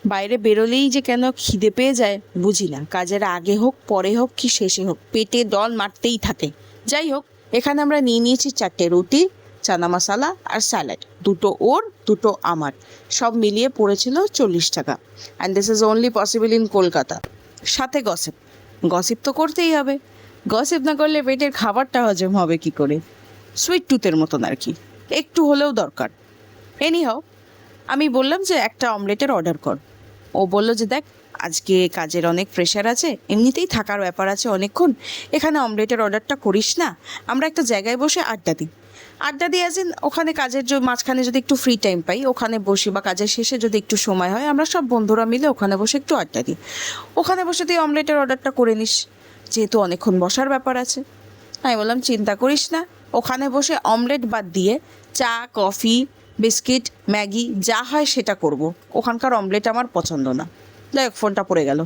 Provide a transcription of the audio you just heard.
বাইরে বেরোলেই যে কেন খিদে পেয়ে যায় বুঝি না, কাজের আগে হোক পরে হোক কি শেষে হোক পেটে দল মারতেই থাকে। যাই হোক, এখানে আমরা নিয়ে নিয়েছি 4টে রুটি, চানা মশলা আর স্যালাড, 2টো ওর 2টো আমার, সব মিলিয়ে পড়েছিল 40 টাকা। And this is only possible in Kolkata. সাথে গসিপ, গসিপ তো করতেই হবে, গসিপ না করলে পেটের খাবারটা হজম হবে কি করে? সুইট টুথের মতন আর কি, একটু হলেও দরকার। এনিহাও, আমি বললাম যে একটা অমলেটের অর্ডার কর। ও বললো যে দেখ, আজকে কাজের অনেক প্রেশার আছে, এমনিতেই থাকার ব্যাপার আছে অনেকক্ষণ, এখানে অমলেটের অর্ডারটা করিস না, আমরা একটা জায়গায় বসে আড্ডা দিই। আড্ডা দিই অ্যাজ ইন ওখানে কাজের মাঝখানে যদি একটু ফ্রি টাইম পাই ওখানে বসি, বা কাজের শেষে যদি একটু সময় হয় আমরা সব বন্ধুরা মিলে ওখানে বসে একটু আড্ডা দিই। ওখানে বসে তুই অমলেটের অর্ডারটা করে নিস, যেহেতু অনেকক্ষণ বসার ব্যাপার আছে। আমি বললাম চিন্তা করিস না, ওখানে বসে অমলেট বাদ দিয়ে চা, কফি, বিস্কিট, ম্যাগি যা হয় সেটা করব। ওখানকার অমলেট আমার পছন্দ না। যাই হোক, ফোনটা পড়ে গেল।